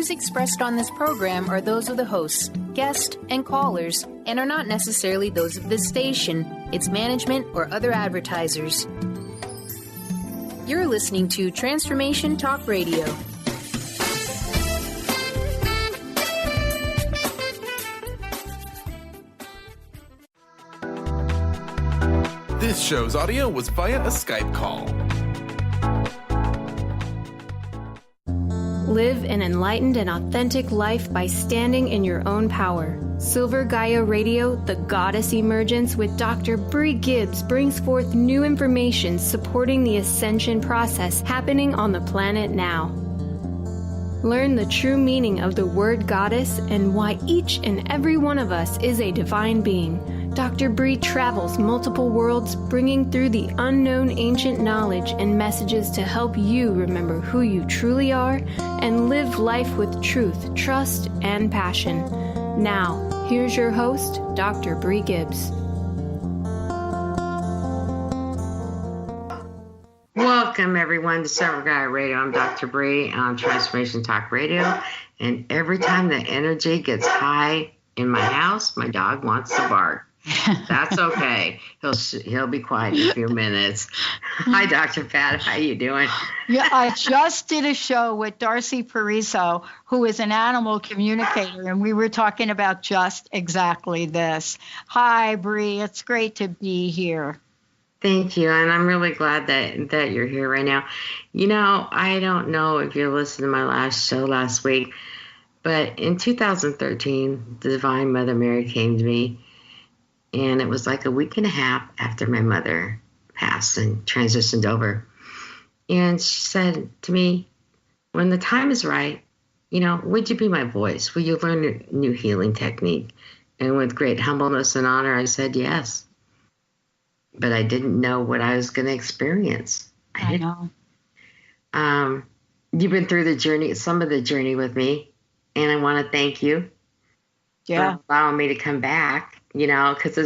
views expressed on this program are those of the hosts, guests, and callers, and are not necessarily those of this station, its management, or other advertisers. You're listening to Transformation Talk Radio. This show's audio was via a Skype call. Live an enlightened and authentic life by standing in your own power. Silver Gaia Radio, the Goddess Emergence with Dr. Brie Gibbs brings forth new information supporting the ascension process happening on the planet now. Learn the true meaning of the word goddess and why each and every one of us is a divine being. Dr. Brie travels multiple worlds, bringing through the unknown ancient knowledge and messages to help you remember who you truly are and live life with truth, trust, and passion. Now, here's your host, Dr. Brie Gibbs. Welcome, everyone, to Silver Gaia Radio. I'm Dr. Brie on Transformation Talk Radio, and every time the energy gets high in my house, my dog wants to bark. That's okay. He'll be quiet in a few minutes. Hi, Dr. Pat. How you doing? Yeah, I just did a show with Darcy Pariso, who is an animal communicator, and we were talking about just exactly this. Hi, Brie. It's great to be here. Thank you, and I'm really glad that you're here right now. You know, I don't know if you listened to my last show last week, but in 2013, the Divine Mother Mary came to me. And it was like a week and a half after my mother passed and transitioned over. And she said to me, when the time is right, would you be my voice? Will you learn a new healing technique? And with great humbleness and honor, I said yes. But I didn't know what I was going to experience. I know. You've been through some of the journey with me. And I want to thank you for allowing me to come back. Because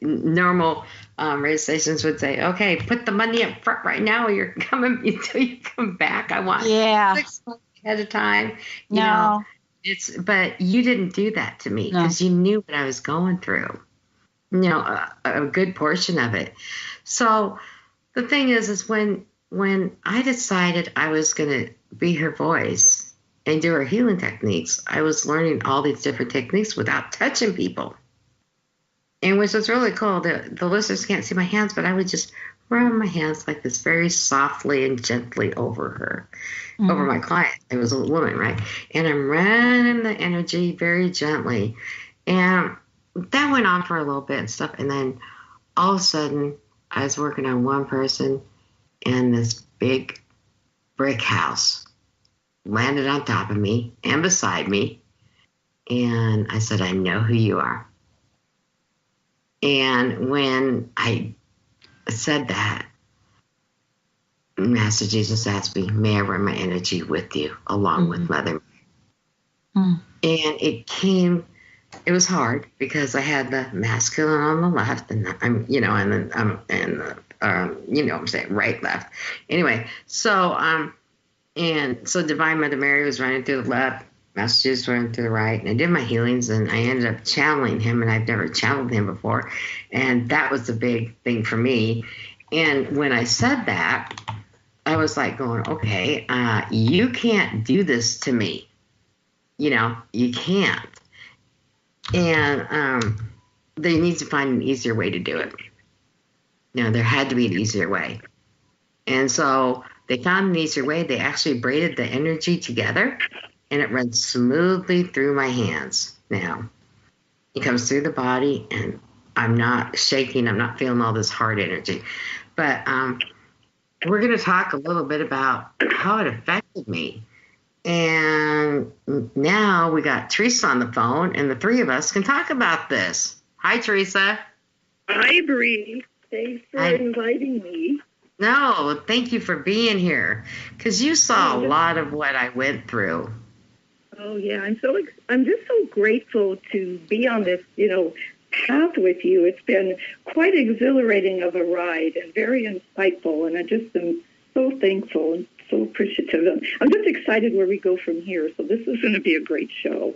normal radio stations would say, okay, put the money up front right now or you're coming until you come back. I want 6 months ahead of time. But you didn't do that to me because you knew what I was going through, a good portion of it. So the thing is when I decided I was going to be her voice and do her healing techniques, I was learning all these different techniques without touching people. And which was really cool. The listeners can't see my hands, but I would just run my hands like this very softly and gently over her, over my client. It was a woman, right? And I'm running the energy very gently. And that went on for a little bit and stuff. And then all of a sudden, I was working on one person, and this big brick house landed on top of me and beside me. And I said, I know who you are. And when I said that, Master Jesus asked me, may I run my energy with you along with Mother? And it was hard because I had the masculine on the left and I'm saying right, left. Anyway, so Divine Mother Mary was running through the left, Master Jesus running to the right, and I did my healings, and I ended up channeling him, and I've never channeled him before, and that was the big thing for me. And when I said that, I was like going, okay, you can't do this to me. You can't. And they need to find an easier way to do it. There had to be an easier way. And so they found an easier way. They actually braided the energy together, and it runs smoothly through my hands now. It comes through the body, and I'm not shaking. I'm not feeling all this hard energy. But we're going to talk a little bit about how it affected me. And now we got Teresa on the phone, and the three of us can talk about this. Hi, Teresa. Hi, Brie. Thanks for inviting me. No, thank you for being here, because you saw a lot of what I went through. Oh, yeah. I'm just so grateful to be on this, path with you. It's been quite exhilarating of a ride and very insightful, and I just am so thankful and so appreciative. I'm just excited where we go from here. So this is going to be a great show.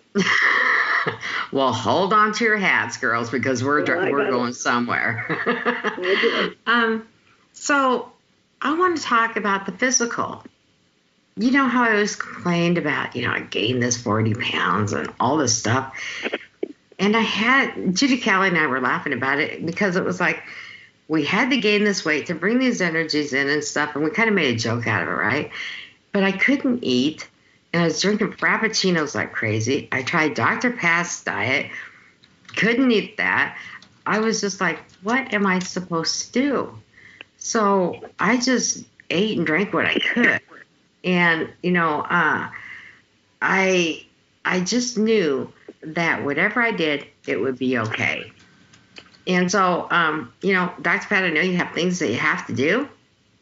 Well, hold on to your hats, girls, because we're going somewhere. So I want to talk about the physical. You know how I always complained about, I gained this 40 pounds and all this stuff. And Judy Kelly and I were laughing about it because it was like, we had to gain this weight to bring these energies in and stuff. And we kind of made a joke out of it, right? But I couldn't eat. And I was drinking Frappuccinos like crazy. I tried Dr. Pat's diet. Couldn't eat that. I was just like, what am I supposed to do? So I just ate and drank what I could. And, I just knew that whatever I did, it would be okay. And so, Dr. Pat, I know you have things that you have to do.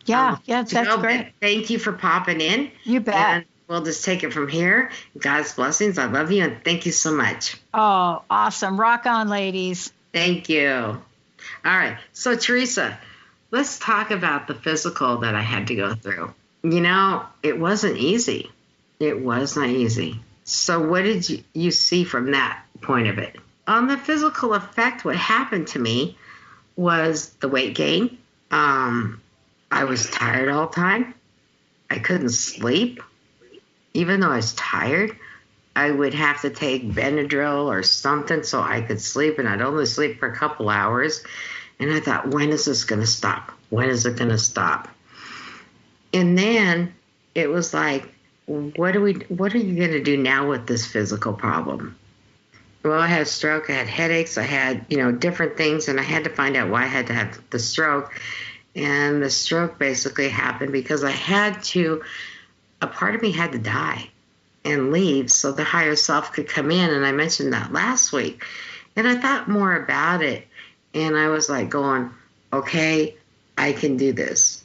Yeah, that's great. Thank you for popping in. You bet. And we'll just take it from here. God's blessings. I love you, and thank you so much. Oh, awesome. Rock on, ladies. Thank you. All right. So, Teresa, let's talk about the physical that I had to go through. It wasn't easy. It was not easy. So what did you see from that point of it? On the physical effect, what happened to me was the weight gain. I was tired all the time. I couldn't sleep. Even though I was tired, I would have to take Benadryl or something so I could sleep, and I'd only sleep for a couple hours. And I thought, when is this going to stop? When is it going to stop? And then it was like, what are you going to do now with this physical problem? Well, I had a stroke, I had headaches, I had, different things, and I had to find out why I had to have the stroke. And the stroke basically happened because a part of me had to die and leave so the higher self could come in. And I mentioned that last week. And I thought more about it. And I was like going, okay, I can do this.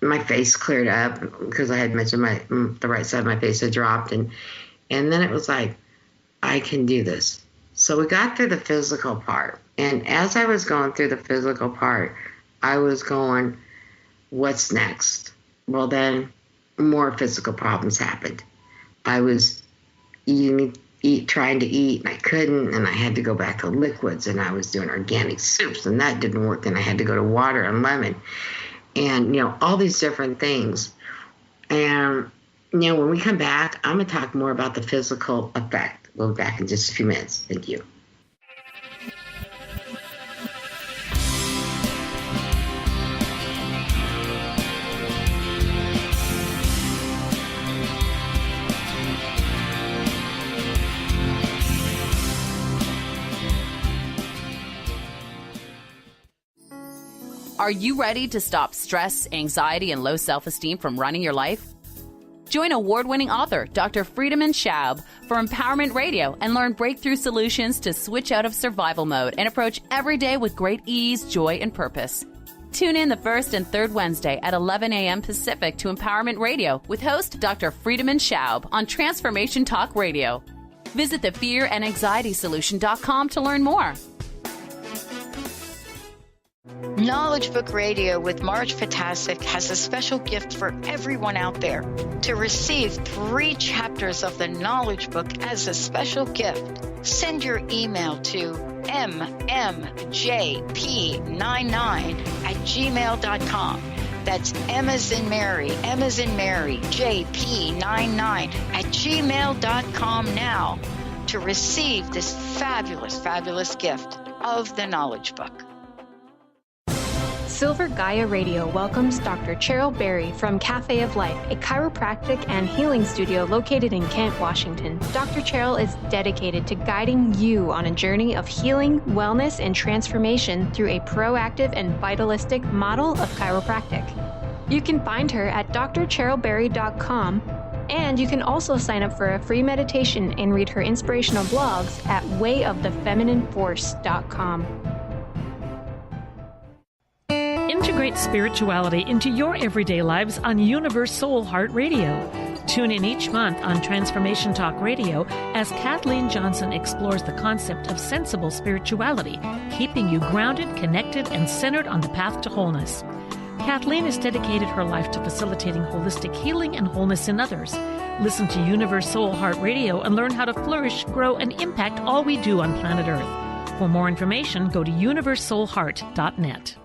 My face cleared up because I had mentioned the right side of my face had dropped. And then it was like, I can do this. So we got through the physical part. And as I was going through the physical part, I was going, what's next? Well, then more physical problems happened. I was trying to eat, and I couldn't, and I had to go back to liquids, and I was doing organic soups, and that didn't work, and I had to go to water and lemon, and, all these different things. And, when we come back, I'm going to talk more about the physical effect. We'll be back in just a few minutes. Thank you. Are you ready to stop stress, anxiety, and low self-esteem from running your life? Join award-winning author Dr. Friedemann Schaub for Empowerment Radio and learn breakthrough solutions to switch out of survival mode and approach every day with great ease, joy, and purpose. Tune in the first and third Wednesday at 11 a.m. Pacific to Empowerment Radio with host Dr. Friedemann Schaub on Transformation Talk Radio. Visit thefearandanxietysolution.com to learn more. Knowledge Book Radio with Marge Fatasic has a special gift for everyone out there. To receive 3 chapters of the Knowledge Book as a special gift, send your email to mmjp99@gmail.com. That's M as in Mary, JP99@gmail.com now to receive this fabulous, fabulous gift of the Knowledge Book. Silver Gaia Radio welcomes Dr. Cheryl Berry from Cafe of Life, a chiropractic and healing studio located in Kent, Washington. Dr. Cheryl is dedicated to guiding you on a journey of healing, wellness, and transformation through a proactive and vitalistic model of chiropractic. You can find her at drcherylberry.com, and you can also sign up for a free meditation and read her inspirational blogs at wayofthefeminineforce.com. Integrate spirituality into your everyday lives on Universe Soul Heart Radio. Tune in each month on Transformation Talk Radio as Kathleen Johnson explores the concept of sensible spirituality, keeping you grounded, connected, and centered on the path to wholeness. Kathleen has dedicated her life to facilitating holistic healing and wholeness in others. Listen to Universe Soul Heart Radio and learn how to flourish, grow, and impact all we do on planet Earth. For more information, go to universesoulheart.net.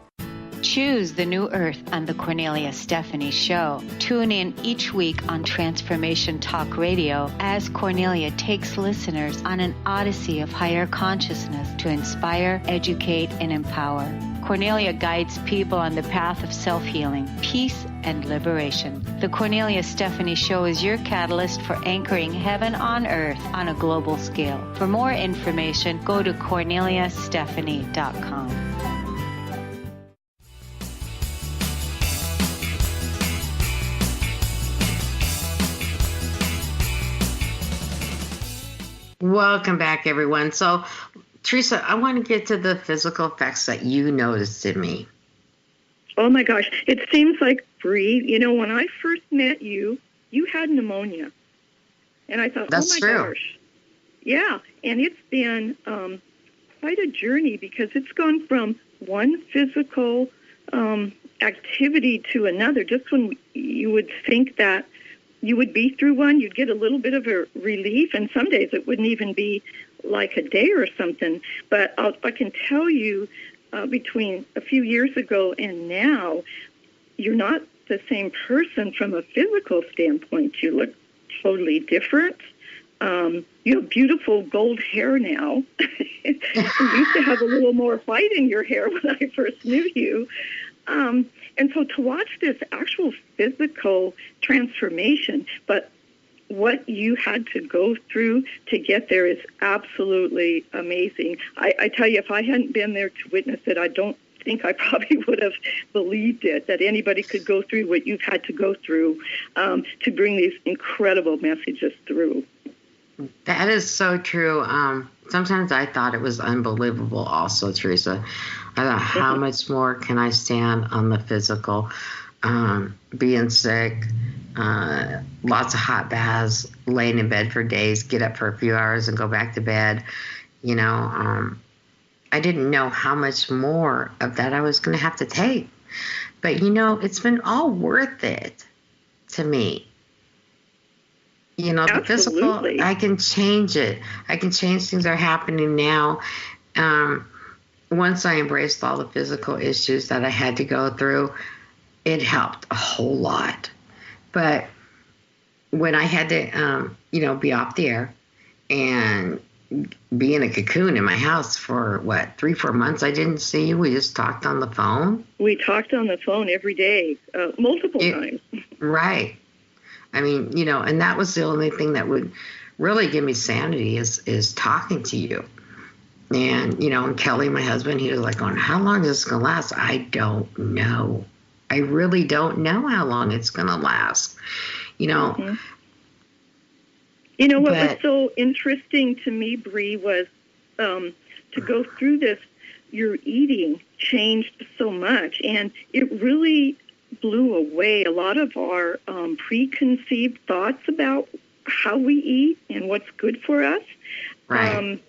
Choose the new earth on the Cornelia Stephanie Show. Tune in each week on Transformation Talk Radio as Cornelia takes listeners on an odyssey of higher consciousness to inspire, educate, and empower. Cornelia guides people on the path of self-healing, peace, and liberation. The Cornelia Stephanie Show is your catalyst for anchoring heaven on earth on a global scale. For more information, go to corneliastephanie.com. Welcome back, everyone. So, Teresa, I want to get to the physical effects that you noticed in me. Oh, my gosh. It seems like, Brie, you know, when I first met you, you had pneumonia. And I thought, That's oh, my true. gosh. Yeah, and it's been quite a journey because it's gone from one physical activity to another. Just when you would think that you would be through one, you'd get a little bit of a relief, and some days it wouldn't even be like a day or something. But I can tell you, between a few years ago and now, you're not the same person from a physical standpoint. You look totally different. You have beautiful gold hair now. You used to have a little more white in your hair when I first knew you. And so to watch this actual physical transformation, but what you had to go through to get there is absolutely amazing. I tell you, if I hadn't been there to witness it, I don't think I probably would have believed it, that anybody could go through what you've had to go through to bring these incredible messages through. That is so true. Sometimes I thought it was unbelievable also, Teresa. I thought, how much more can I stand on the physical? Being sick, lots of hot baths, laying in bed for days, get up for a few hours and go back to bed. You know, I didn't know how much more of that I was going to have to take. But, you know, it's been all worth it to me. You know, the physical, I can change it. I can change things that are happening now. Once I embraced all the physical issues that I had to go through, it helped a whole lot. But when I had to, you know, be off the air and be in a cocoon in my house for, 3-4 months, I didn't see you. We just talked on the phone. We talked on the phone every day, multiple times. Right. I mean, you know, and that was the only thing that would really give me sanity is talking to you. And, you know, and Kelly, my husband, he was like, how long is this going to last? I don't know. I really don't know how long it's going to last. You know. Mm-hmm. You know, what was so interesting to me, Brie, was to go through this, your eating changed so much. And it really blew away a lot of our preconceived thoughts about how we eat and what's good for us. Right.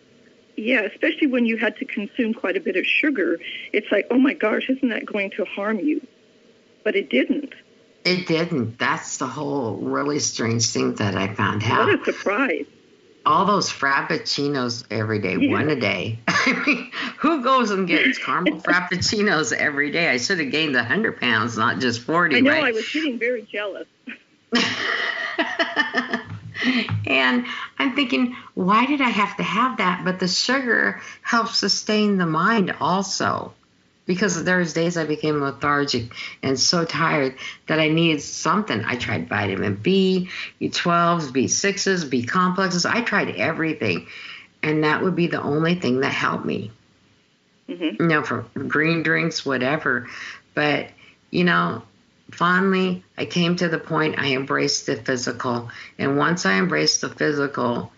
Yeah, especially when you had to consume quite a bit of sugar. It's like, oh my gosh, isn't that going to harm you? But it didn't. It didn't. That's the whole really strange thing that I found out. What a surprise. All those frappuccinos every day, one a day. I mean, who goes and gets caramel frappuccinos every day? I should have gained 100 pounds, not just 40, I know, right? I was getting very jealous. And I'm thinking, why did I have to have that? But the sugar helps sustain the mind also. Because there's days I became lethargic and so tired that I needed something. I tried vitamin B, B12s, B6s, B complexes. I tried everything. And that would be the only thing that helped me. Mm-hmm. You know, for green drinks, whatever. But, you know, finally, I came to the point I embraced the physical. And once I embraced the physical,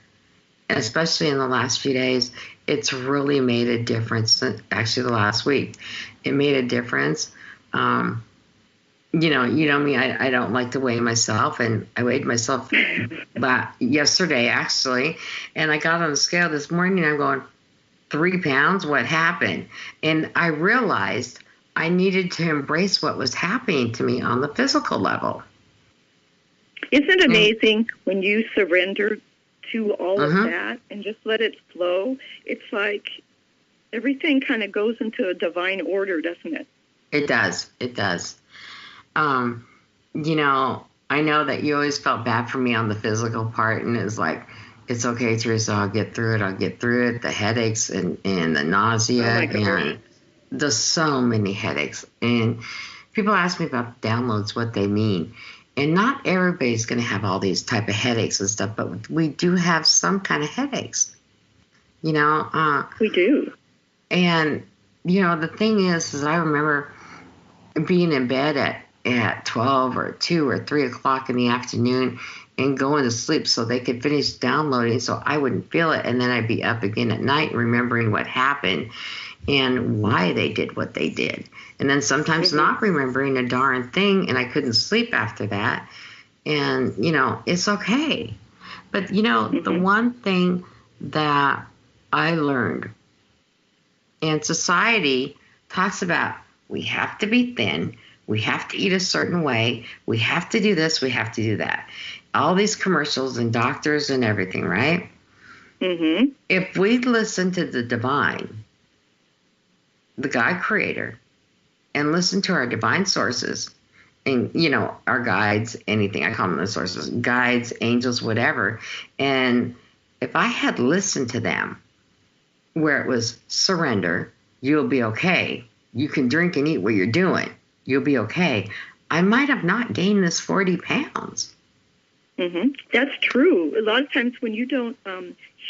especially in the last few days, it's really made a difference. Actually, the last week, it made a difference. You know me, I don't like to weigh myself, and I weighed myself yesterday, actually, and I got on the scale this morning, and I'm going, 3 pounds? What happened? And I realized I needed to embrace what was happening to me on the physical level. Isn't it amazing when you surrender to all of Mm-hmm. that and just let it flow? It's like everything kind of goes into a divine order, doesn't it? It does. It does. I know that you always felt bad for me on the physical part, and it's like, it's okay, Teresa, I'll get through it. The headaches and the nausea, and there's so many headaches. And people ask me about downloads, what they mean. And not everybody's going to have all these type of headaches and stuff, but we do have some kind of headaches. We do. And, the thing is I remember being in bed at 12 or 2 or 3 o'clock in the afternoon and going to sleep so they could finish downloading so I wouldn't feel it. And then I'd be up again at night remembering what happened and why they did what they did. And then sometimes not remembering a darn thing, and I couldn't sleep after that. And, it's okay. But, the one thing that I learned, and society talks about, we have to be thin, we have to eat a certain way, we have to do this, we have to do that. All these commercials and doctors and everything, right? Mm-hmm. If we listen to the divine, the God creator, and listen to our divine sources, and, our guides, anything, I call them the sources, guides, angels, whatever. And if I had listened to them, where it was surrender, you'll be okay. You can drink and eat what you're doing. You'll be okay. I might have not gained this 40 pounds. Mm-hmm. That's true. A lot of times when you don't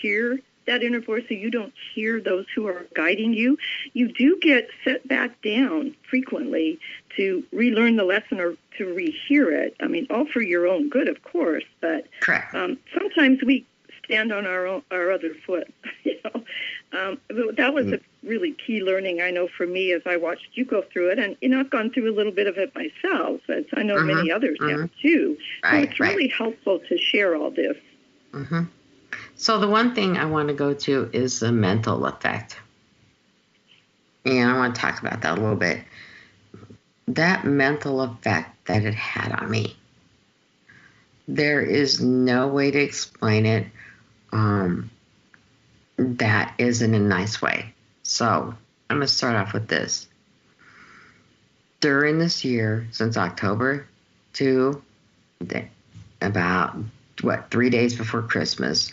hear that inner voice, or you don't hear those who are guiding you, you do get set back down frequently to relearn the lesson or to rehear it. I mean, all for your own good, of course, but correct. Sometimes we stand on our other foot. That was a really key learning, I know, for me as I watched you go through it. And, I've gone through a little bit of it myself, as I know many others have, too. So it's really helpful to share all this. Mm-hmm. So the one thing I want to go to is the mental effect. And I want to talk about that a little bit. That mental effect that it had on me. There is no way to explain it that isn't a nice way. So I'm going to start off with this. During this year, since October to about, 3 days before Christmas,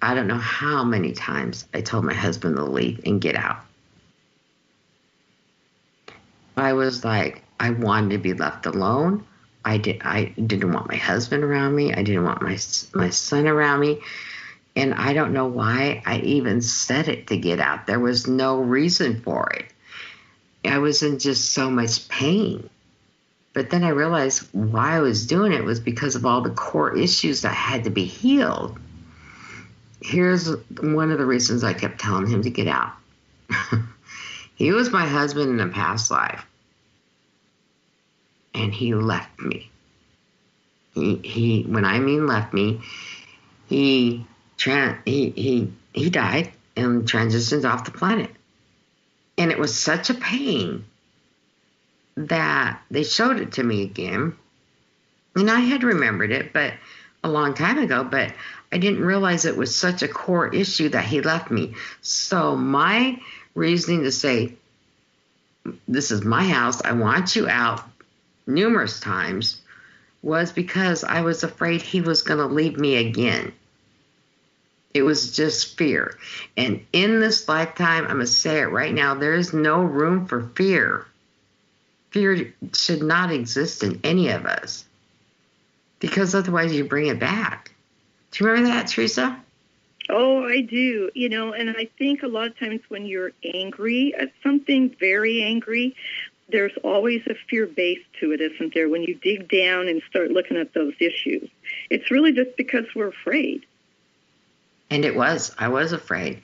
I don't know how many times I told my husband to leave and get out. I was like, I wanted to be left alone. I didn't want my husband around me. I didn't want my son around me. And I don't know why I even said it to get out. There was no reason for it. I was in just so much pain. But then I realized why I was doing it was because of all the core issues that had to be healed. Here's one of the reasons I kept telling him to get out. He was my husband in a past life. And he left me. He when I mean left me, he died and transitioned off the planet. And it was such a pain that they showed it to me again. And I had remembered it, but a long time ago, but I didn't realize it was such a core issue that he left me. So my reasoning to say, this is my house, I want you out, numerous times, was because I was afraid he was going to leave me again. It was just fear. And in this lifetime, I'm going to say it right now, there is no room for fear. Fear should not exist in any of us, because otherwise you bring it back. Do you remember that, Teresa? Oh, I do. And I think a lot of times when you're angry at something, very angry, there's always a fear base to it, isn't there? When you dig down and start looking at those issues, it's really just because we're afraid. And I was afraid.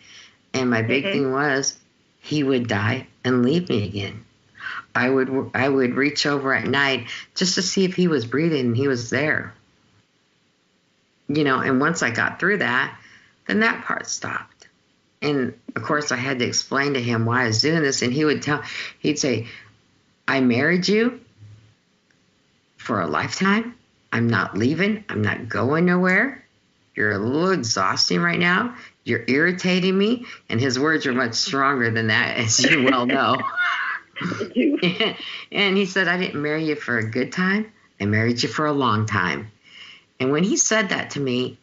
And my big thing was he would die and leave me again. I would reach over at night just to see if he was breathing and he was there. And once I got through that, then that part stopped. And of course I had to explain to him why I was doing this. And he'd say, I married you for a lifetime. I'm not leaving. I'm not going nowhere. You're a little exhausting right now. You're irritating me. And his words are much stronger than that, as you well know. And he said, I didn't marry you for a good time. I married you for a long time. And when he said that to me,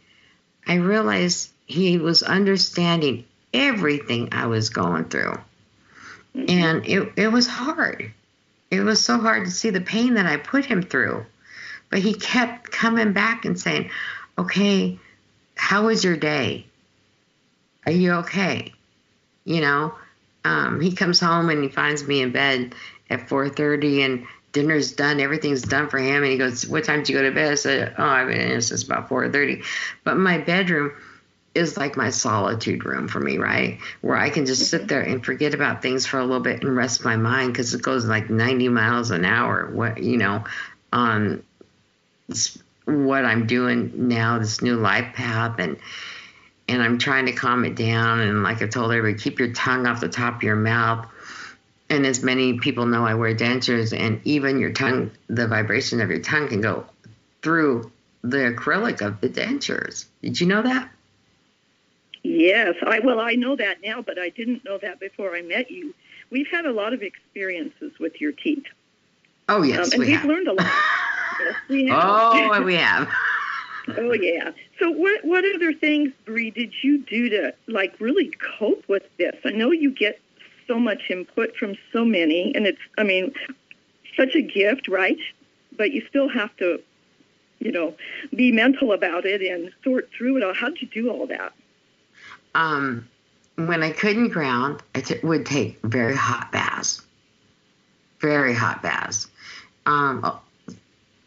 I realized he was understanding everything I was going through. And it was hard. It was so hard to see the pain that I put him through. But he kept coming back and saying, okay, how was your day? Are you okay? You know, he comes home and he finds me in bed at 4:30 and dinner's done. Everything's done for him. And he goes, what time did you go to bed? I said, I've been in since about 4:30. But my bedroom is like my solitude room for me, right? Where I can just sit there and forget about things for a little bit and rest my mind, because it goes like 90 miles an hour, on what I'm doing now, this new life path, and I'm trying to calm it down. And like I told everybody, keep your tongue off the top of your mouth. And as many people know, I wear dentures, and even your tongue, the vibration of your tongue can go through the acrylic of the dentures. Did you know that? Yes. I know that now, but I didn't know that before I met you. We've had a lot of experiences with your teeth. Oh, yes, and we've learned a lot. Yes, we have. Oh, we have. Oh, yeah. So what other things, Brie, did you do to, really cope with this? I know you get so much input from so many, and it's, such a gift, right? But you still have to, be mental about it and sort through it all. How'd you do all that? When I couldn't ground, I would take very hot baths. Very hot baths.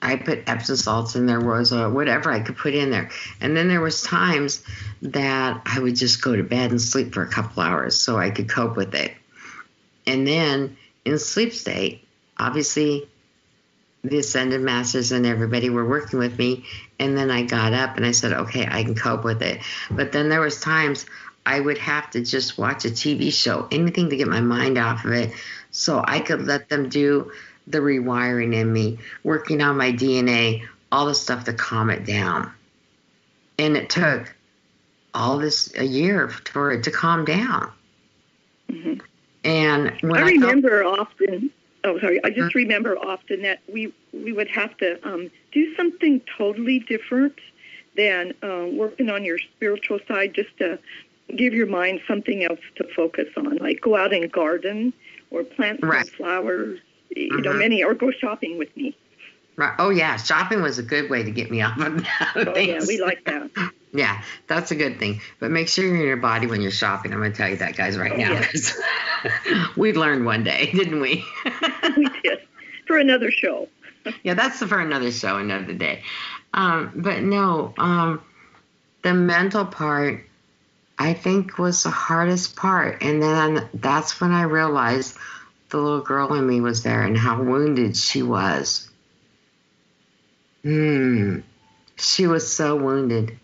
I put Epsom salts in there, was whatever I could put in there. And then there was times that I would just go to bed and sleep for a couple hours so I could cope with it. And then in sleep state, obviously the Ascended Masters and everybody were working with me. And then I got up and I said, okay, I can cope with it. But then there was times I would have to just watch a TV show, anything to get my mind off of it, so I could let them do the rewiring in me, working on my DNA, all the stuff to calm it down. And it took a year for it to calm down. Mm-hmm. And when I remember often that we would have to do something totally different than working on your spiritual side, just to give your mind something else to focus on, like go out and garden or plant some flowers, many, or go shopping with me. Right. Oh, yeah. Shopping was a good way to get me off of that. Oh, yeah. We like that. Yeah, that's a good thing. But make sure you're in your body when you're shopping. I'm going to tell you that, guys, right now. Yeah. We learned one day, didn't we? We did. For another show. Yeah, that's for another show, another day. But no, the mental part, I think, was the hardest part. And then that's when I realized the little girl in me was there and how wounded she was. She was so wounded.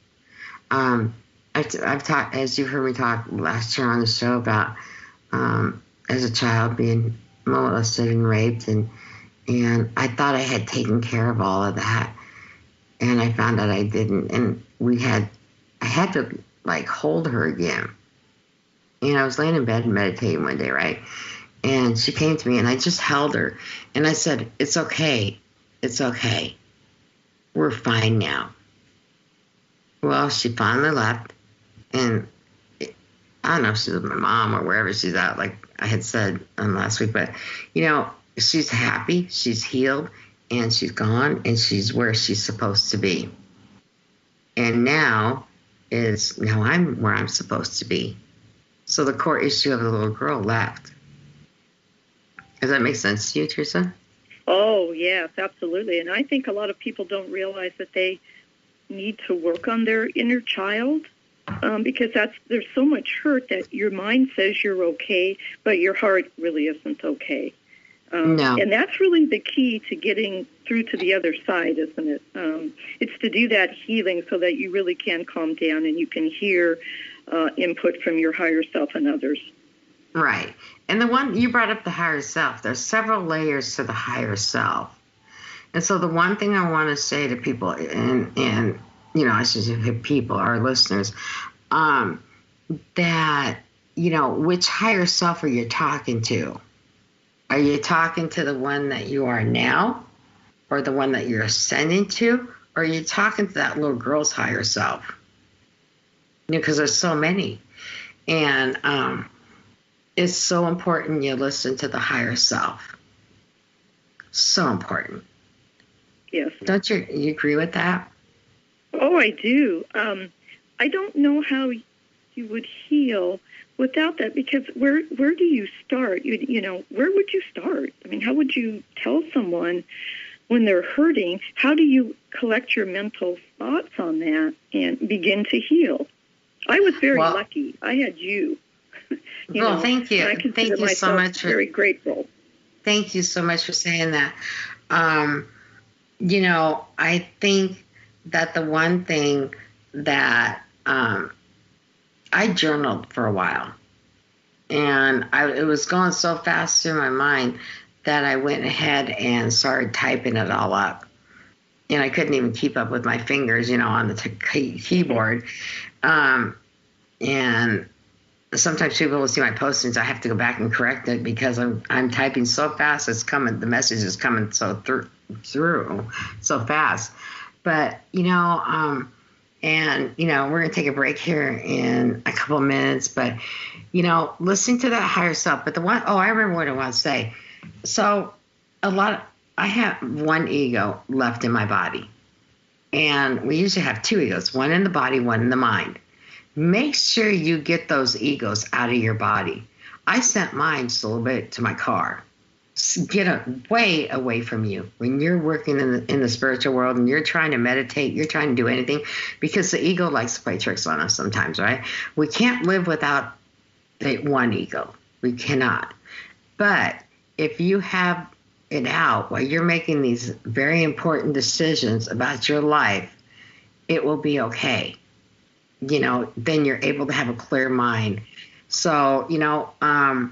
I've talked, as you heard me talk last year on the show, about as a child being molested and raped, and I thought I had taken care of all of that, and I found out I didn't. And I had to hold her again. And I was laying in bed and meditating one day, right? And she came to me, and I just held her, and I said, "It's okay. It's okay. We're fine now." Well, she finally left, and I don't know if she's with my mom or wherever she's at, like I had said last week, but, she's happy, she's healed, and she's gone, and she's where she's supposed to be. And now I'm where I'm supposed to be. So the core issue of the little girl left. Does that make sense to you, Teresa? Oh, yes, absolutely. And I think a lot of people don't realize that they need to work on their inner child, because there's so much hurt that your mind says you're okay, but your heart really isn't okay. No. And that's really the key to getting through to the other side, isn't it? It's to do that healing so that you really can calm down and you can hear input from your higher self and others. Right. And the one you brought up, the higher self, there's several layers to the higher self. And so the one thing I want to say to people, and I should say people, our listeners, that, which higher self are you talking to? Are you talking to the one that you are now, or the one that you're ascending to? Or are you talking to that little girl's higher self? Because there's so many. And it's so important you listen to the higher self. So important. Yes. Don't you agree with that? Oh, I do. I don't know how you would heal without that, because where do you start? Where would you start? I mean, how would you tell someone when they're hurting? How do you collect your mental thoughts on that and begin to heal? I was very lucky. I had you. Thank you. Thank you so much. Very grateful. Thank you so much for saying that. I think that the one thing that I journaled for a while, and it was going so fast through my mind that I went ahead and started typing it all up. And I couldn't even keep up with my fingers, on the keyboard. And sometimes people will see my postings. I have to go back and correct it because I'm typing so fast. The message is coming so through so fast. But, we're going to take a break here in a couple of minutes. But, listening to that higher self. But I remember what I want to say. So I have one ego left in my body. And we usually have two egos, one in the body, one in the mind. Make sure you get those egos out of your body. I sent mine just a little bit to my car. Get way away from you when you're working in the spiritual world and you're trying to meditate, you're trying to do anything, because the ego likes to play tricks on us sometimes, right? We can't live without the one ego. We cannot. But if you have it out while you're making these very important decisions about your life, it will be okay. Then you're able to have a clear mind. So, I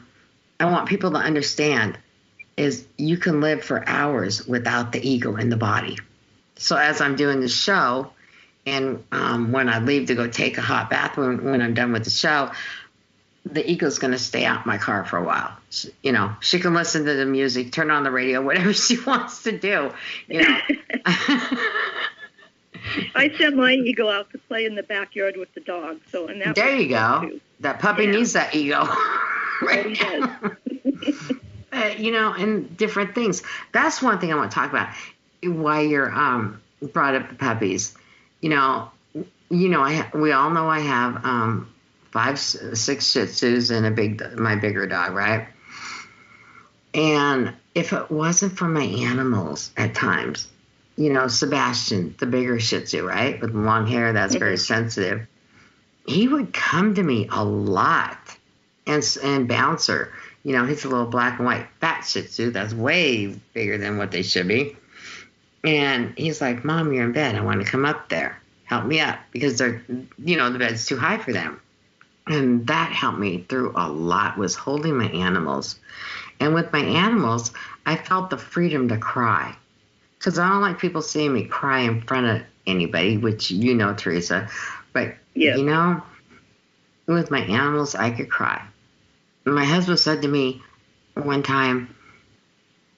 want people to understand is you can live for hours without the ego in the body. So as I'm doing the show, and when I leave to go take a hot bath, when I'm done with the show, the ego's going to stay out my car for a while. She can listen to the music, turn on the radio, whatever she wants to do. I sent my ego out to play in the backyard with the dog. There you go. Too. That puppy needs that ego. Right. He does. And different things. That's one thing I want to talk about. Why you're brought up the puppies. We all know I have 5, 6 Shih Tzus and my bigger dog, right? And if it wasn't for my animals at times, Sebastian, the bigger Shih Tzu, right, with long hair, that's very sensitive, he would come to me a lot. And Bouncer, he's a little black and white fat Shih Tzu that's way bigger than what they should be. And he's like, Mom, you're in bed. I want to come up there. Help me up, because they're, the bed's too high for them. And that helped me through a lot, was holding my animals. And with my animals, I felt the freedom to cry. Because I don't like people seeing me cry in front of anybody, which Teresa. But, with my animals, I could cry. My husband said to me one time,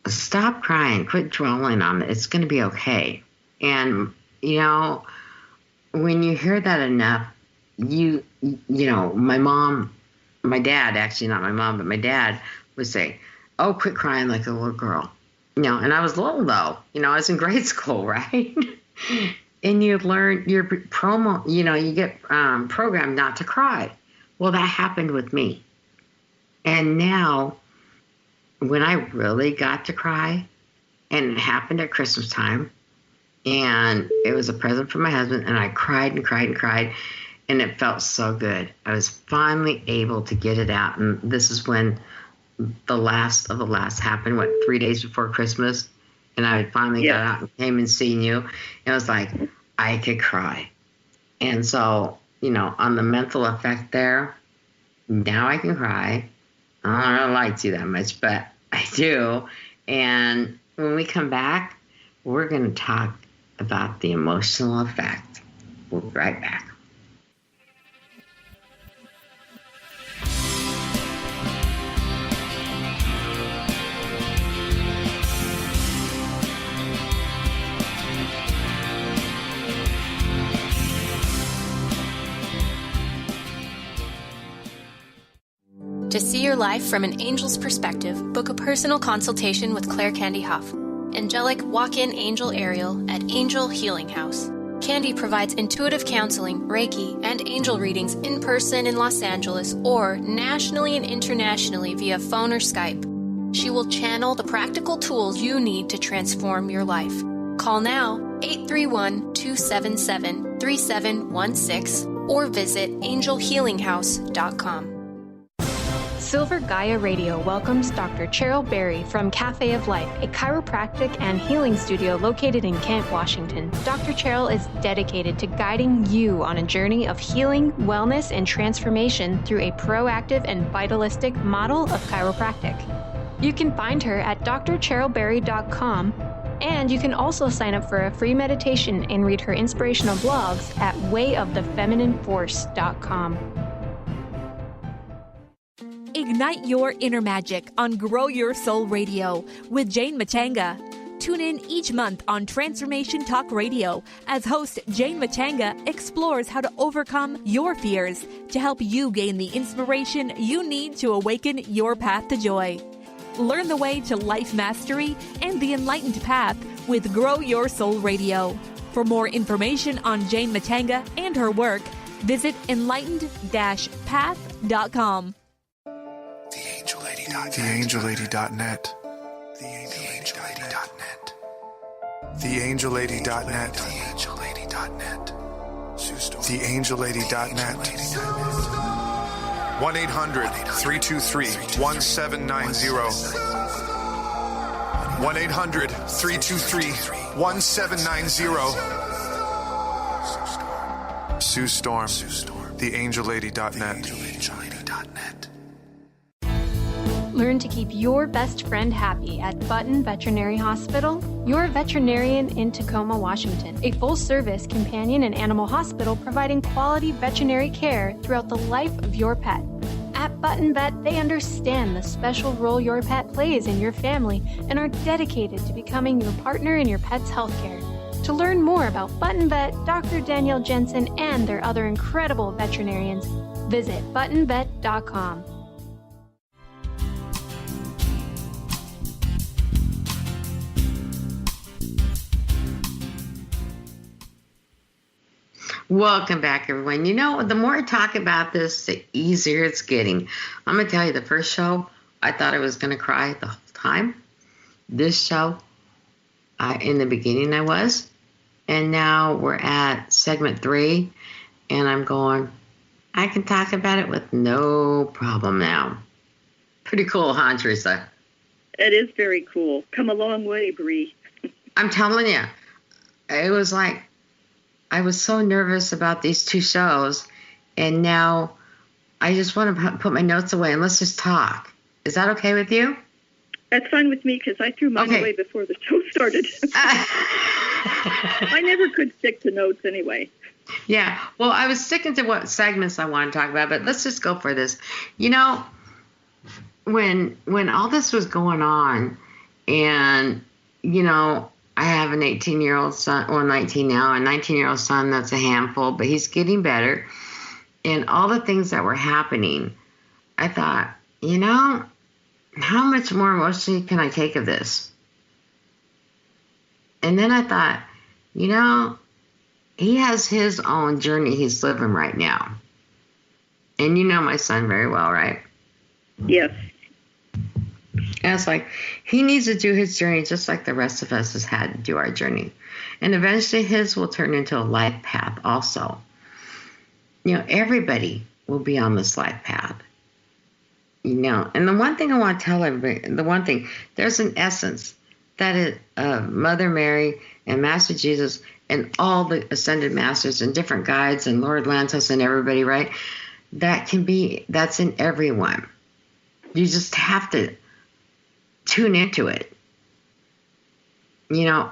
stop crying, quit dwelling on it. It's going to be okay. And, when you hear that enough, my dad, actually not my mom, but my dad would say, oh, quit crying like a little girl. And I was little though, I was in grade school, right? And you learn you get programmed not to cry. Well, that happened with me. And now when I really got to cry, and it happened at Christmas time, and it was a present from my husband, and I cried and cried and cried, and it felt so good. I was finally able to get it out. And this is when the last of the last happened, 3 days before Christmas, and I finally got out and came and seen you. And it was like, I could cry. And so, on the mental effect there, now I can cry. I don't like you that much, but I do. And when we come back, we're going to talk about the emotional effect. We'll be right back. To see your life from an angel's perspective, book a personal consultation with Claire Candy Huff, angelic walk-in angel Ariel at Angel Healing House. Candy provides intuitive counseling, Reiki, and angel readings in person in Los Angeles or nationally and internationally via phone or Skype. She will channel the practical tools you need to transform your life. Call now 831-277-3716 or visit angelhealinghouse.com. Silver Gaia Radio welcomes Dr. Cheryl Berry from Cafe of Life, a chiropractic and healing studio located in Kent, Washington. Dr. Cheryl is dedicated to guiding you on a journey of healing, wellness, and transformation through a proactive and vitalistic model of chiropractic. You can find her at drcherylberry.com, and you can also sign up for a free meditation and read her inspirational blogs at wayofthefeminineforce.com. Ignite your inner magic on Grow Your Soul Radio with Jane Machanga. Tune in each month on Transformation Talk Radio as host Jane Machanga explores how to overcome your fears to help you gain the inspiration you need to awaken your path to joy. Learn the way to life mastery and the enlightened path with Grow Your Soul Radio. For more information on Jane Machanga and her work, visit enlightened-path.com. TheAngelLady.net. TheAngelLady.net. TheAngelLady.net. TheAngelLady.net. 1-800-323-1790. 1-800-323-1790. Sue Storm. TheAngelLady.net. Learn to keep your best friend happy at Button Veterinary Hospital, your veterinarian in Tacoma, Washington. A full-service companion and animal hospital providing quality veterinary care throughout the life of your pet. At Button Vet, they understand the special role your pet plays in your family and are dedicated to becoming your partner in your pet's healthcare. To learn more about Button Vet, Dr. Danielle Jensen, and their other incredible veterinarians, visit buttonvet.com. Welcome back, everyone. You know, the more I talk about this, the easier it's getting. I'm going to tell you, the first show, I thought I was going to cry the whole time. This show, in the beginning I was. And now we're at segment 3. And I'm going, I can talk about it with no problem now. Pretty cool, huh, Teresa? It is very cool. Come a long way, Brie. I'm telling you, it was like, I was so nervous about these 2 shows, and now I just want to put my notes away and let's just talk. Is that okay with you? That's fine with me because I threw mine away before the show started. I never could stick to notes anyway. Yeah, well, I was sticking to what segments I want to talk about, but let's just go for this. You know, when all this was going on, and, you know, I have an 18-year-old son, or 19 now, a 19-year-old son that's a handful, but he's getting better. And all the things that were happening, I thought, you know, how much more emotionally can I take of this? And then I thought, you know, he has his own journey he's living right now. And you know my son very well, right? Yes. And it's like, he needs to do his journey just like the rest of us has had to do our journey. And eventually his will turn into a life path also. You know, everybody will be on this life path. You know, and the one thing I want to tell everybody, there's an essence that is Mother Mary and Master Jesus and all the ascended masters and different guides and Lord Lantos and everybody, right? That's in everyone. You just have to tune into it. You know,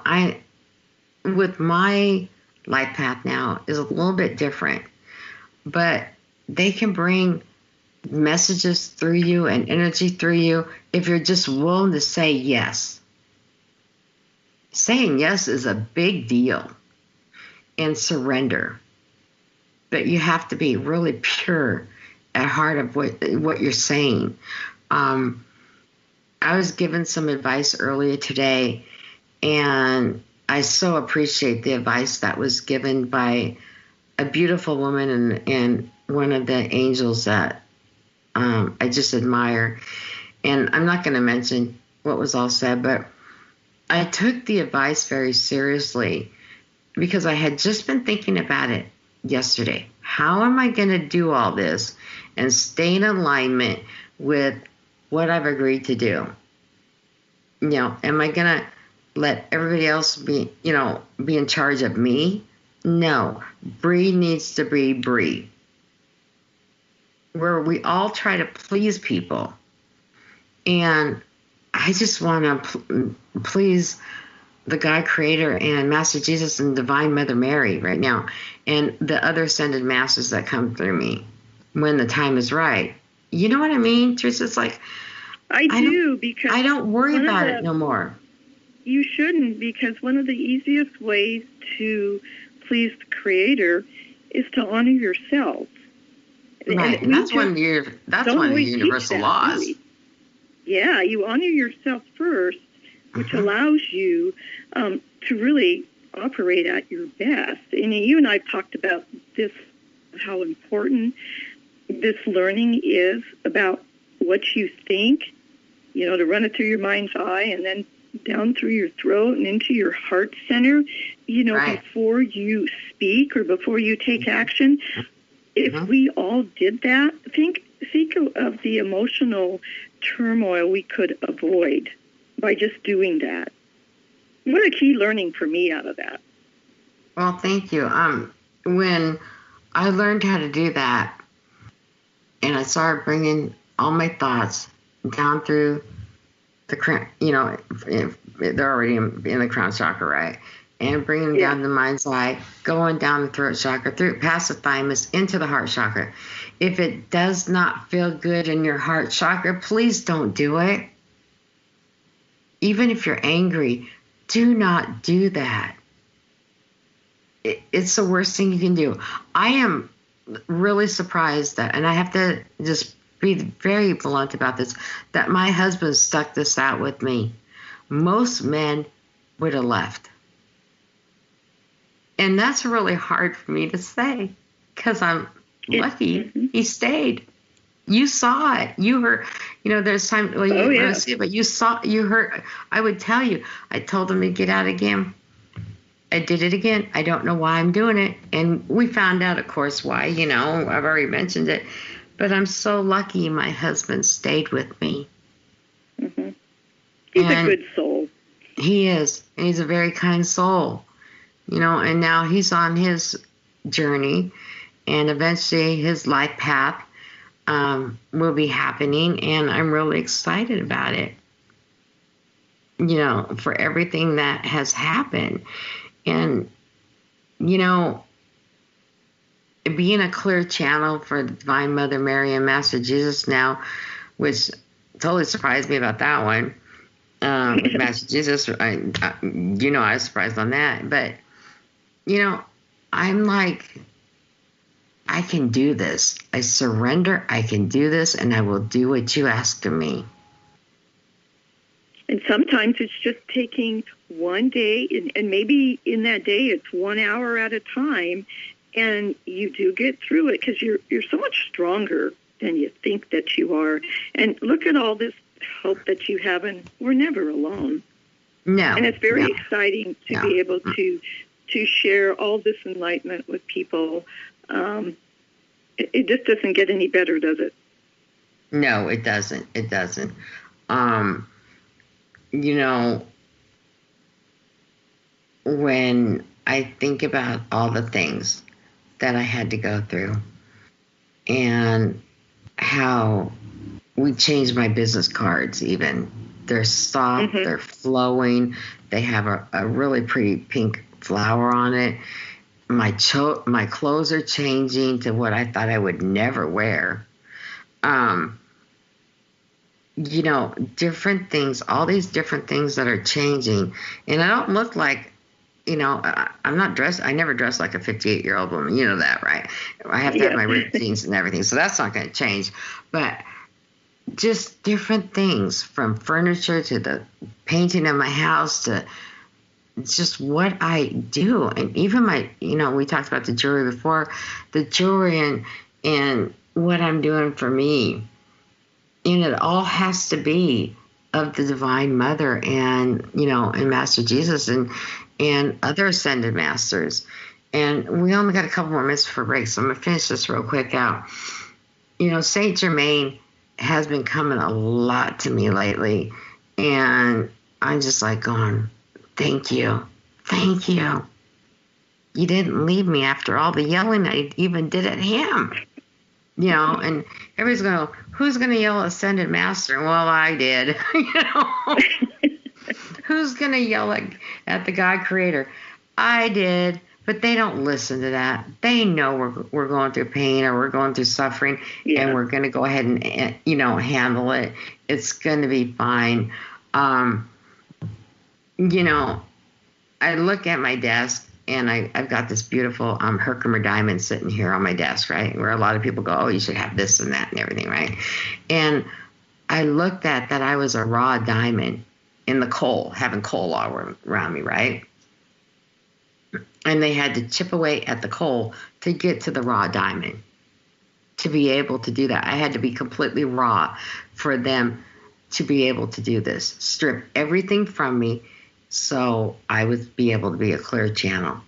with my life path now is a little bit different, but they can bring messages through you and energy through you if you're just willing to say yes. Saying yes is a big deal, and surrender. But you have to be really pure at heart of what you're saying. I was given some advice earlier today, and I so appreciate the advice that was given by a beautiful woman and one of the angels that I just admire. And I'm not going to mention what was all said, but I took the advice very seriously because I had just been thinking about it yesterday. How am I going to do all this and stay in alignment with what I've agreed to do? You know, am I going to let everybody else be in charge of me? No. Brie needs to be Brie. Where we all try to please people. And I just want to please the God Creator and Master Jesus and Divine Mother Mary right now, and the other ascended masters that come through me when the time is right. You know what I mean, Teresa? It's like I do, because I don't worry about it no more. You shouldn't, because one of the easiest ways to please the Creator is to honor yourself. Right, and that's one of the universal laws. Really. Yeah, you honor yourself first, which allows you to really operate at your best. And you and I have talked about this, how important this learning is about what you think, you know, to run it through your mind's eye and then down through your throat and into your heart center, you know, before you speak or before you take action. If we all did that, think of the emotional turmoil we could avoid by just doing that. What a key learning for me out of that. Well, thank you. When I learned how to do that, and I started bringing all my thoughts down through the crown, you know, they're already in the crown chakra, right? And bringing them down the mind's eye, going down the throat chakra, through past the thymus, into the heart chakra. If it does not feel good in your heart chakra, please don't do it. Even if you're angry, do not do that. It's the worst thing you can do. I am really surprised that, and I have to just be very blunt about this, that my husband stuck this out with me. Most men would have left. And that's really hard for me to say because I'm lucky he stayed. You saw it. You heard, you know, there's time, well, you didn't see it, but you heard, I would tell you, I told him to get out again. I did it again. I don't know why I'm doing it. And we found out, of course, why, you know, I've already mentioned it. But I'm so lucky my husband stayed with me. Mm-hmm. He's a good soul. He is. And he's a very kind soul. You know, and now he's on his journey, and eventually his life path will be happening, and I'm really excited about it, you know, for everything that has happened. And, you know, being a clear channel for Divine Mother Mary and Master Jesus now, which totally surprised me about that one, with Master Jesus, I was surprised on that, but you know, I'm like, I can do this. I surrender. I can do this, and I will do what you ask of me. And sometimes it's just taking one day, and maybe in that day it's 1 hour at a time, and you do get through it because you're so much stronger than you think that you are. And look at all this hope that you have, and we're never alone. No. And it's very exciting to be able to share all this enlightenment with people. It just doesn't get any better, does it? No, it doesn't. It doesn't. You know, when I think about all the things that I had to go through and how we changed my business cards even. They're soft, they're flowing, they have a really pretty pink flower on it. My clothes are changing to what I thought I would never wear. Different things, all these different things that are changing. And I don't look like, I'm not dressed, I never dress like a 58-year-old woman. You know that, right? I have to have my routines and everything. So that's not going to change. But just different things, from furniture to the painting of my house to just what I do. And even my, we talked about the jewelry before, the jewelry and what I'm doing for me. And it all has to be of the Divine Mother and, and Master Jesus and other ascended masters. And we only got a couple more minutes for break, so I'm going to finish this real quick out. Saint Germain has been coming a lot to me lately. And I'm just like going, thank you. Thank you. You didn't leave me after all the yelling I even did at him. And everybody's going, who's going to yell at Ascended Master? Well, I did. Who's going to yell at the God Creator? I did. But they don't listen to that. They know we're going through pain or we're going through suffering, and we're going to go ahead and handle it. It's going to be fine. I look at my desk, and I've got this beautiful Herkimer diamond sitting here on my desk, right? Where a lot of people go, oh, you should have this and that and everything, right? And I looked at that I was a raw diamond in the coal, having coal all around me, right? And they had to chip away at the coal to get to the raw diamond. To be able to do that, I had to be completely raw for them to be able to do this. Strip everything from me so I would be able to be a clear channel.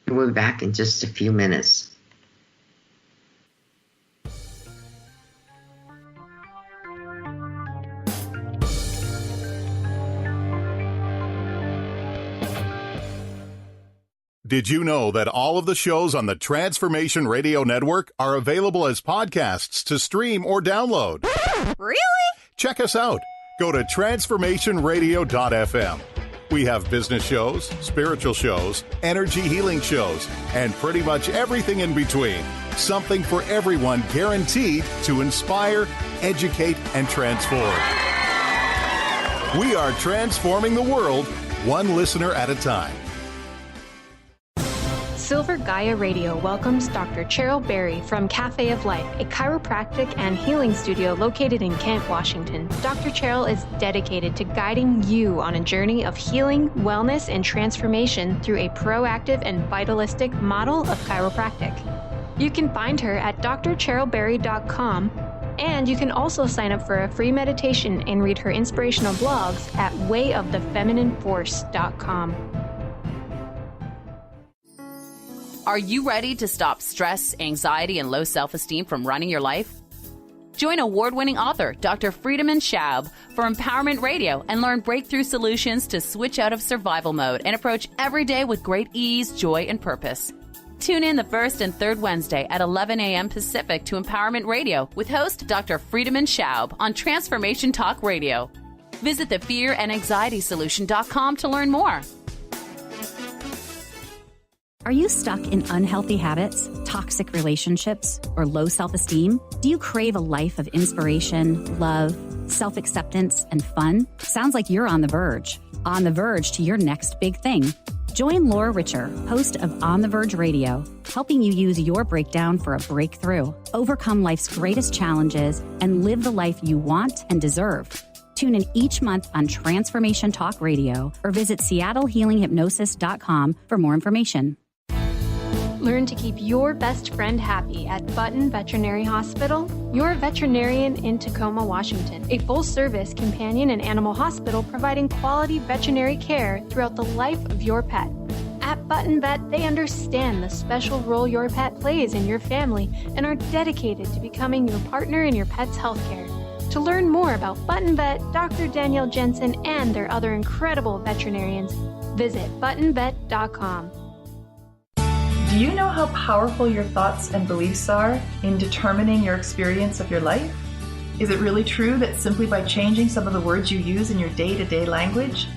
We'll be back in just a few minutes. Did you know that all of the shows on the Transformation Radio Network are available as podcasts to stream or download? Really? Check us out. Go to transformationradio.fm. We have business shows, spiritual shows, energy healing shows, and pretty much everything in between. Something for everyone, guaranteed to inspire, educate, and transform. We are transforming the world, one listener at a time. Silver Gaia Radio welcomes Dr. Cheryl Berry from Cafe of Life, a chiropractic and healing studio located in Kent, Washington. Dr. Cheryl is dedicated to guiding you on a journey of healing, wellness, and transformation through a proactive and vitalistic model of chiropractic. You can find her at drcherylberry.com, and you can also sign up for a free meditation and read her inspirational blogs at wayofthefeminineforce.com. Are you ready to stop stress, anxiety, and low self-esteem from running your life? Join award-winning author Dr. Friedemann Schaub for Empowerment Radio and learn breakthrough solutions to switch out of survival mode and approach every day with great ease, joy, and purpose. Tune in the first and third Wednesday at 11 a.m. Pacific to Empowerment Radio with host Dr. Friedemann Schaub on Transformation Talk Radio. Visit thefearandanxietysolution.com to learn more. Are you stuck in unhealthy habits, toxic relationships, or low self-esteem? Do you crave a life of inspiration, love, self-acceptance, and fun? Sounds like you're on the verge to your next big thing. Join Laura Richer, host of On the Verge Radio, helping you use your breakdown for a breakthrough, overcome life's greatest challenges, and live the life you want and deserve. Tune in each month on Transformation Talk Radio or visit SeattleHealingHypnosis.com for more information. Learn to keep your best friend happy at Button Veterinary Hospital, your veterinarian in Tacoma, Washington. A full-service companion and animal hospital providing quality veterinary care throughout the life of your pet. At Button Vet, they understand the special role your pet plays in your family and are dedicated to becoming your partner in your pet's healthcare. To learn more about Button Vet, Dr. Danielle Jensen, and their other incredible veterinarians, visit buttonvet.com. Do you know how powerful your thoughts and beliefs are in determining your experience of your life? Is it really true that simply by changing some of the words you use in your day-to-day language,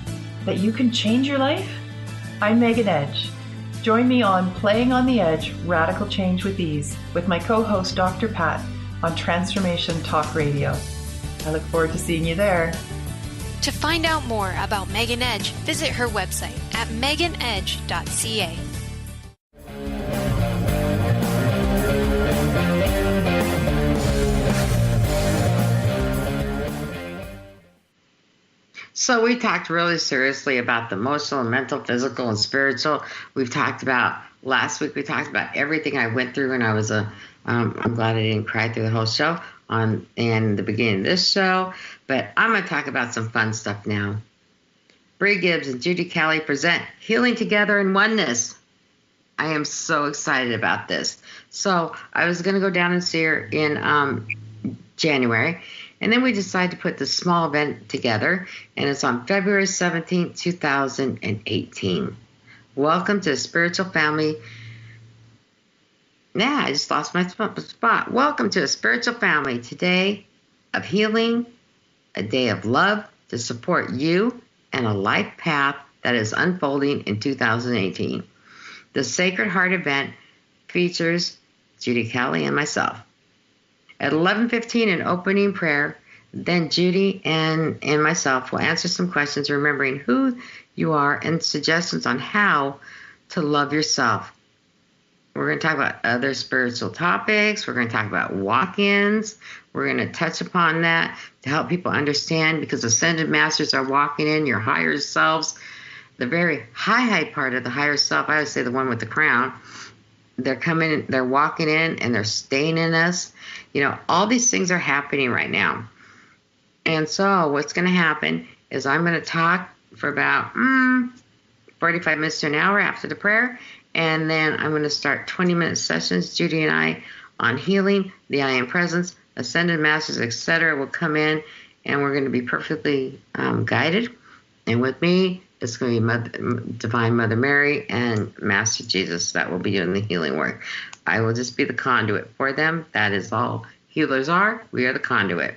that you can change your life? I'm Megan Edge. Join me on Playing on the Edge, Radical Change with Ease, with my co-host Dr. Pat on Transformation Talk Radio. I look forward to seeing you there. To find out more about Megan Edge, visit her website at meganedge.ca. So we talked really seriously about the emotional, mental, physical, and spiritual. We've talked about, last week we talked about everything I went through when I was I'm glad I didn't cry through the whole show in the beginning of this show. But I'm going to talk about some fun stuff now. Brie Gibbs and Judy Kelly present Healing Together in Oneness. I am so excited about this. So I was going to go down and see her in January. And then we decided to put this small event together, and it's on February 17th, 2018. Welcome to the spiritual family. I just lost my spot. Welcome to a spiritual family, today of healing, a day of love to support you, and a life path that is unfolding in 2018. The Sacred Heart event features Judy Kelly and myself. At 11:15, an opening prayer. Then Judy and myself will answer some questions, remembering who you are and suggestions on how to love yourself. We're going to talk about other spiritual topics. We're going to talk about walk-ins. We're going to touch upon that to help people understand, because ascended masters are walking in your higher selves, the very high part of the higher self. I would say the one with the crown. They're coming, they're walking in, and they're staying in us. You know, all these things are happening right now. And so what's going to happen is I'm going to talk for about 45 minutes to an hour after the prayer. And then I'm going to start 20-minute sessions. Judy and I on healing, the I Am Presence, Ascended Masters, etc. will come in, and we're going to be perfectly guided. And with me, it's going to be Divine Mother Mary and Master Jesus that will be doing the healing work. I will just be the conduit for them. That is all healers are. We are the conduit.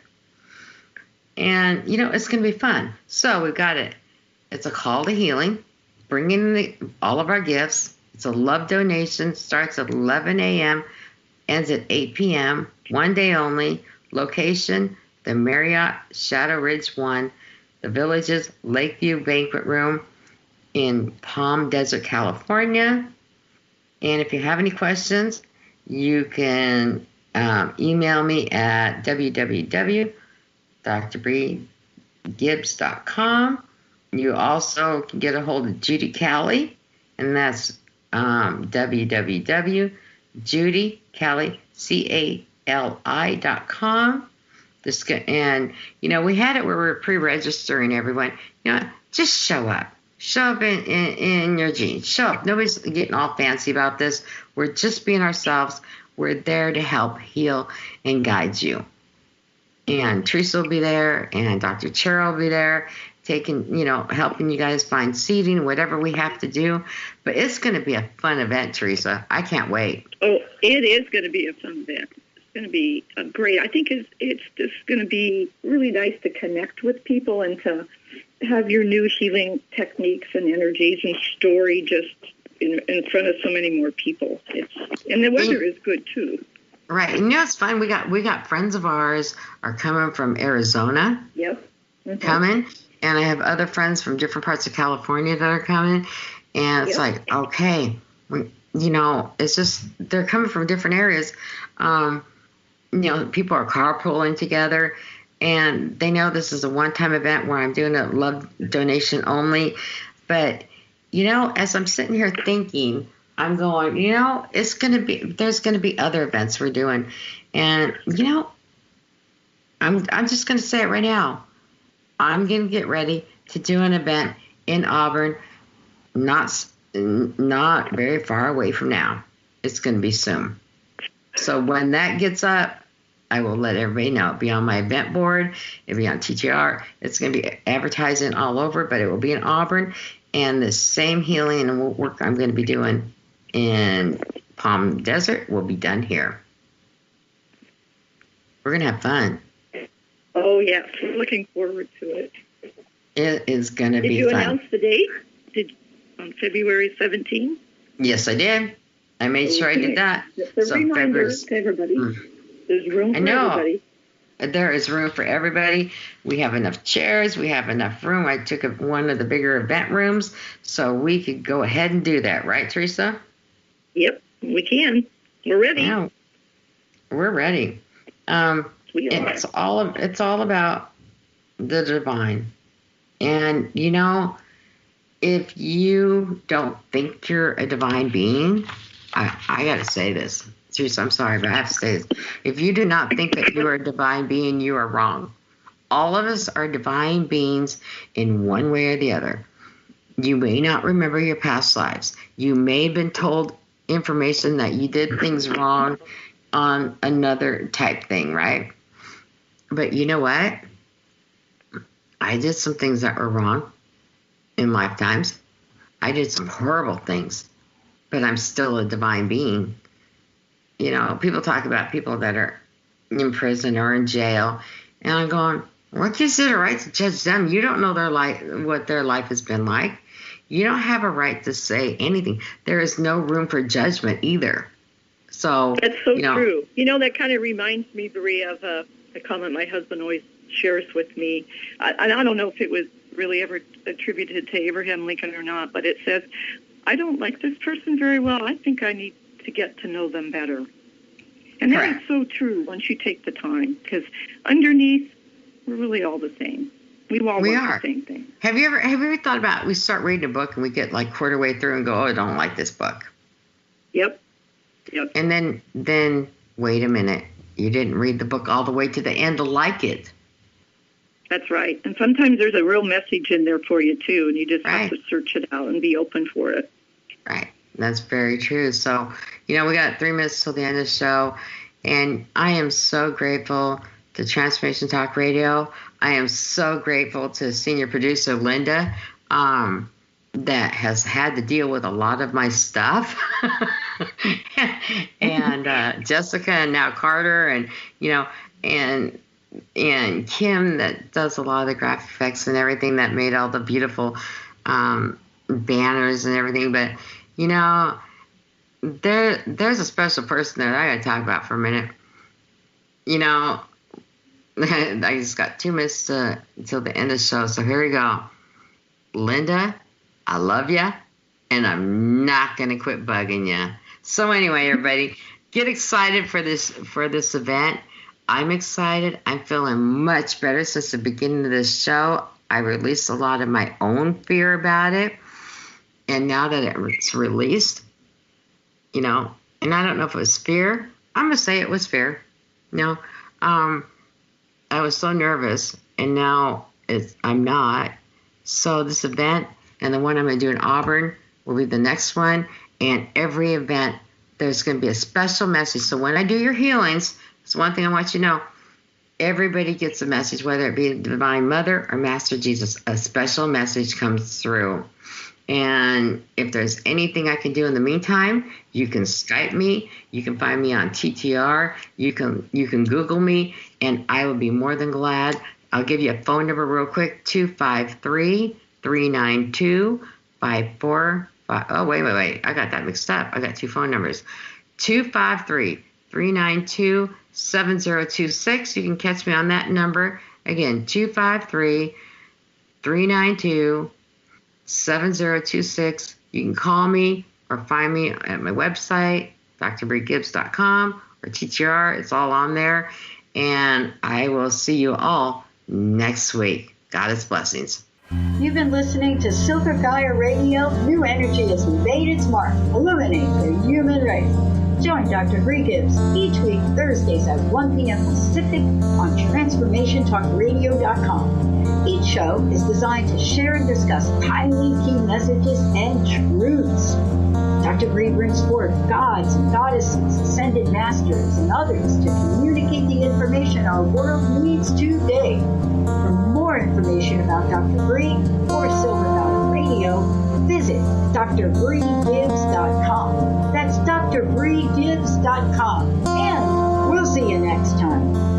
And, you know, it's going to be fun. So we've got it. It's a call to healing. Bring in all of our gifts. It's a love donation. Starts at 11 a.m., ends at 8 p.m., one day only. Location, the Marriott Shadow Ridge 1. The Villages Lakeview Banquet Room in Palm Desert, California. And if you have any questions, you can email me at www.drbriegibbs.com. You also can get a hold of Judy Kelly, and that's www.judykelly.com. And, you know, we had it where we were pre-registering everyone. You know, just show up. Show up in your jeans. Show up. Nobody's getting all fancy about this. We're just being ourselves. We're there to help heal and guide you. And Teresa will be there, and Dr. Cheryl will be there, helping you guys find seating, whatever we have to do. But it's going to be a fun event, Teresa. I can't wait. Oh, it is going to be a fun event. Going to be great. I think it's just going to be really nice to connect with people and to have your new healing techniques and energies and story just in front of so many more people. And the weather is good too. Right, and it's fun. We got friends of ours are coming from Arizona. Yep. Mm-hmm. Coming, and I have other friends from different parts of California that are coming, and it's like, okay, it's just they're coming from different areas. People are carpooling together, and they know this is a one-time event where I'm doing a love donation only. But, as I'm sitting here thinking, I'm going, there's going to be other events we're doing. And, I'm just going to say it right now. I'm going to get ready to do an event in Auburn, not very far away from now. It's going to be soon. So when that gets up, I will let everybody know. It'll be on my event board. It'll be on TTR. It's going to be advertising all over, but it will be in Auburn. And the same healing and work I'm going to be doing in Palm Desert will be done here. We're going to have fun. Oh, yes. We're looking forward to it. It is going to be fun. Did you announce the date? On February 17th? Yes, I did. I made sure I did that. Just a reminder to everybody. There's room for everybody. There is room for everybody. We have enough chairs. We have enough room. I took one of the bigger event rooms, so we could go ahead and do that. Right, Teresa? Yep, we can. We're ready. Yeah, we're ready. It's all about the divine. And, if you don't think you're a divine being, I got to say this. Seriously, I'm sorry, but I have to say this. If you do not think that you are a divine being, you are wrong. All of us are divine beings in one way or the other. You may not remember your past lives. You may have been told information that you did things wrong on another type thing, right? But you know what? I did some things that were wrong in lifetimes. I did some horrible things, but I'm still a divine being. People talk about people that are in prison or in jail, and I'm going, what gives you the right to judge them? You don't know what their life has been like. You don't have a right to say anything. There is no room for judgment either. So that's so true. That kind of reminds me, Brie, of a comment my husband always shares with me. I don't know if it was really ever attributed to Abraham Lincoln or not, but it says, I don't like this person very well. I think I need to get to know them better. And that is so true once you take the time, because underneath, we're really all the same. We all want the same thing. Have you ever thought about, we start reading a book and we get like quarter way through and go, oh, I don't like this book. Yep. And then wait a minute. You didn't read the book all the way to the end to like it. That's right. And sometimes there's a real message in there for you, too, and you just have to search it out and be open for it. Right. That's very true. So, we got 3 minutes till the end of the show, and I am so grateful to Transformation Talk Radio. I am so grateful to senior producer Linda, that has had to deal with a lot of my stuff, and Jessica, and now Carter, and and Kim, that does a lot of the graphic effects and everything, that made all the beautiful banners and everything. But there's a special person that I got to talk about for a minute. I just got 2 minutes till the end of the show, so here we go. Linda, I love you, and I'm not going to quit bugging you. So anyway, everybody, get excited for this event. I'm excited. I'm feeling much better since the beginning of this show. I released a lot of my own fear about it, and now that it's released, and I don't know if it was fear. I'm going to say it was fear. I was so nervous, and now I'm not. So this event and the one I'm going to do in Auburn will be the next one. And every event, there's going to be a special message. So when I do your healings, it's one thing I want you to know. Everybody gets a message, whether it be the Divine Mother or Master Jesus. A special message comes through. And if there's anything I can do in the meantime, you can Skype me. You can find me on TTR. You can Google me, and I will be more than glad. I'll give you a phone number real quick, 253-392-5455. Oh, wait. I got that mixed up. I got 2 phone numbers. 253-392-7026. You can catch me on that number. Again, 253-392-7026. You can call me or find me at my website, drbriegibbs.com or TTR. It's all on there. And I will see you all next week. Goddess blessings. You've been listening to Silver Gaia Radio. New energy has made its mark. Illuminate the human race. Join Dr. Brie Gibbs each week, Thursdays at 1 p.m. Pacific on TransformationTalkRadio.com. Each show is designed to share and discuss highly key messages and truths. Dr. Brie brings forth gods and goddesses, ascended masters, and others to communicate the information our world needs today. For more information about Dr. Brie or Silver Gaia Radio, visit drbriegibbs.com. That's drbriegibbs.com. And we'll see you next time.